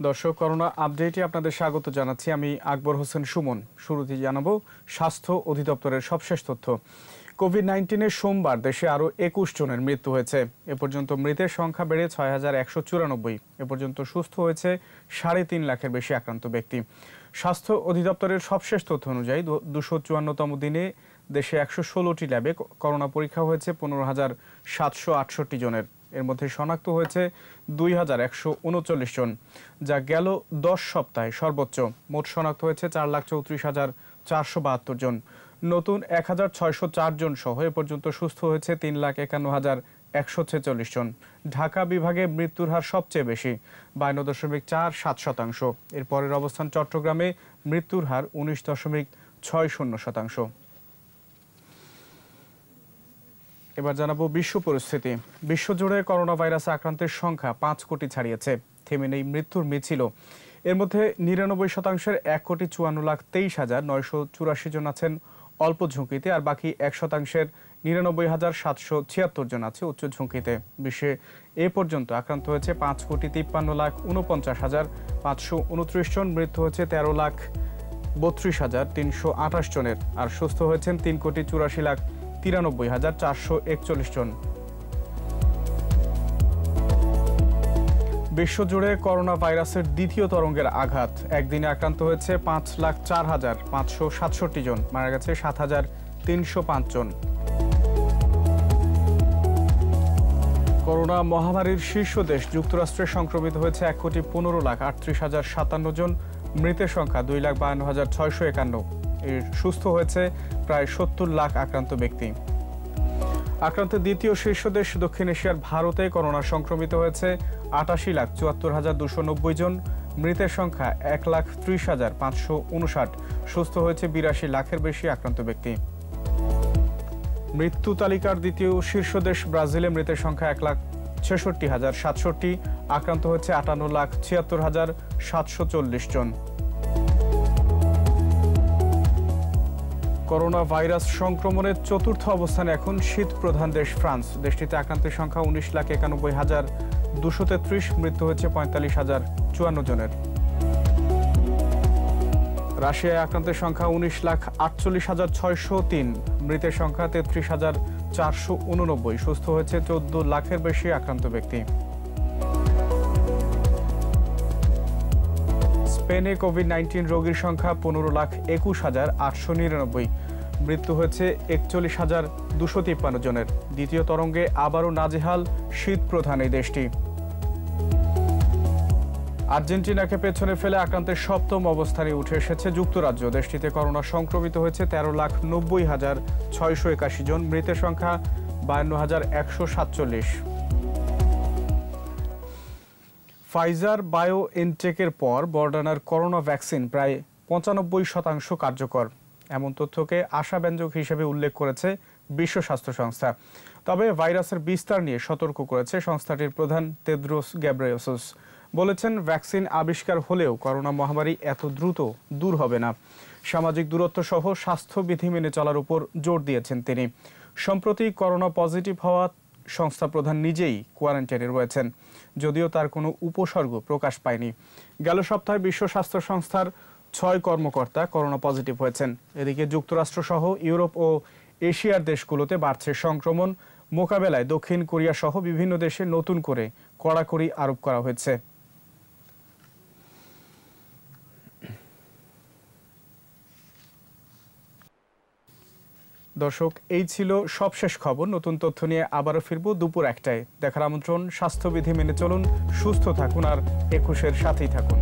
দর্শক, করোনা আপডেটে আপনাদের স্বাগত জানাচ্ছি। আমি আকবর হোসেন সুমন। শুরুতেই জানাবো স্বাস্থ্য অধিদপ্তরের সবশেষ তথ্য। কোভিড-19 সোমবার দেশে আরও 21 জনের মৃত্যু হয়েছে। এ পর্যন্ত মৃতের সংখ্যা বেড়ে ৬,১৯৪। এ পর্যন্ত সুস্থ হয়েছে ৩.৫ লাখের বেশি আক্রান্ত ব্যক্তি। স্বাস্থ্য অধিদপ্তরের সবশেষ তথ্য অনুযায়ী ২৫৪তম দিনে দেশে ১১৬টি ল্যাবে করোনা পরীক্ষা হয়েছে ১৫,৭৬৮ জনের। এর মধ্যে শনাক্ত হয়েছে ২,১৩৯ জন, যা গেল ১০ সপ্তাহে সর্বোচ্চ। মোট শনাক্ত হয়েছে ৪,34,৪৭২ জন। নতুন ১,৬০৪ জন সহ এ পর্যন্ত সুস্থ হয়েছে ৩,৫১,১৪৬ জন। ঢাকা বিভাগে মৃত্যুর হার সবচেয়ে বেশি, ৫২.৪৭%। এর পরের অবস্থান চট্টগ্রামে, মৃত্যুর হার ১৯.৬০%। এবার জানাবো বিশ্ব পরিস্থিতি। বিশ্বজুড়ে করোনা ভাইরাসে আক্রান্তের সংখ্যা ৫ কোটি ছাড়িয়েছে। থেমে নেই মৃত্যুর মিছিল। এর মধ্যে ৯৯%-এর ১,৫৪,২৩,৯৮৪ জন আছেন অল্প ঝুঁকিতে, আর বাকি ১%-এর ৯৯,৭৭৬ জন আছে উচ্চ ঝুঁকিতে। বিশ্বে এ পর্যন্ত আক্রান্ত হয়েছে ৫,৫৩,৪৯,৫২৯ জন। মৃত্যু হয়েছে ১৩,৩২,৩২৮ জনের, আর সুস্থ হয়েছেন ৩,৮৪,৯৩,৪৪১ জন। বিশ্বজুড়ে করোনা ভাইরাসের দ্বিতীয় তরঙ্গের আঘাত। একদিনে আক্রান্ত হয়েছে ৫,০৪,৫৬৭ জন, মারা গেছে ৭,৩০৫ জন। করোনা মহামারীর শীর্ষ দেশ যুক্তরাষ্ট্রে সংক্রমিত হয়েছে ১,১৫,৩৮,০৫৭ জন। মৃতের সংখ্যা ২,৫২,৬৫১। এর সুস্থ হয়েছে প্রায় ৭০ লাখ আক্রান্ত ব্যক্তি। আক্রান্তের দ্বিতীয় শীর্ষ দেশ দক্ষিণ এশিয়ার ভারতে করোনা সংক্রমিত হয়েছে ৮৮,৭৪,২৯০ জন। মৃতের সংখ্যা ১,৩০,৫৫৯। সুস্থ হয়েছে ৮২ লাখের বেশি আক্রান্ত ব্যক্তি। মৃত্যু তালিকার দ্বিতীয় শীর্ষ দেশ ব্রাজিলে মৃতের সংখ্যা ১,৬৬,০৬৭। আক্রান্ত হয়েছে ৫৮,৭৬,৭৪০ জন। করোনা ভাইরাস সংক্রমণের চতুর্থ অবস্থানে এখন শীত প্রধান দেশ ফ্রান্স। দেশটিতে আক্রান্তের সংখ্যা ১৯,৯১,২৩৩। মৃত্যু হয়েছে ৪৫,০৫৪ জনের। রাশিয়ায় আক্রান্তের সংখ্যা ১৯,৪৮,৬০৩। মৃতের সংখ্যা ৩৩,৪৮৯। সুস্থ হয়েছে ১৪ লাখের বেশি আক্রান্ত ব্যক্তি। স্পেনে কোভিড-19 রোগীর সংখ্যা ১৫,২১,৮৯৯। মৃত্যু হয়েছে ৪১,২৫৩ জনের। দ্বিতীয় তরঙ্গে আবারও নাজেহাল শীত প্রধান এই দেশটি। আর্জেন্টিনাকে পেছনে ফেলে আক্রান্তের সপ্তম অবস্থানে উঠে এসেছে যুক্তরাজ্য। দেশটিতে করোনা সংক্রমিত হয়েছে ১৩,৯০,৬৮১ জন। মৃতের সংখ্যা ৫২,১৪৭। ফাইজার বায়োএনটেকের পর মডার্নার করোনা ভ্যাকসিন প্রায় ৯৫% কার্যকর, এমন তথ্যকে আশাব্যঞ্জক হিসেবে উল্লেখ করেছে বিশ্ব স্বাস্থ্য সংস্থা। তবে ভাইরাসের বিস্তার নিয়ে সতর্ক করেছে সংস্থাটির প্রধান তেদ্রোস গ্যাব্রিয়েসাস। বলেছেন, ভ্যাকসিন আবিষ্কার হলেও করোনা মহামারী এত দ্রুত দূর হবে না। সামাজিক দূরত্ব সহ স্বাস্থ্যবিধি মেনে চলার উপর জোর দিয়েছেন তিনি। সম্প্রতি করোনা পজিটিভ হওয়া সংস্থা প্রধান নিজেই কোয়ারেন্টাইনে রয়েছেন, যদিও তার কোনো উপসর্গ প্রকাশ পায়নি। গেল সপ্তাহে বিশ্ব স্বাস্থ্য সংস্থার ৬ কর্মকর্তা করোনা পজিটিভ হয়েছেন। এদিকে যুক্তরাষ্ট্র সহ ইউরোপ ও এশিয়ার দেশগুলোতে বাড়ছে সংক্রমণ। মোকাবেলায় দক্ষিণ কোরিয়া সহ বিভিন্ন দেশে নতুন করে কড়াকড়ি আরোপ করা হয়েছে। দর্শক, এই ছিল সবশেষ খবর। নতুন তথ্য নিয়ে আবারও ফিরবো দুপুর ১টায়। দেখার আমন্ত্রণ। স্বাস্থ্যবিধি মেনে চলুন, সুস্থ থাকুন আর ২১-এর সাথেই থাকুন।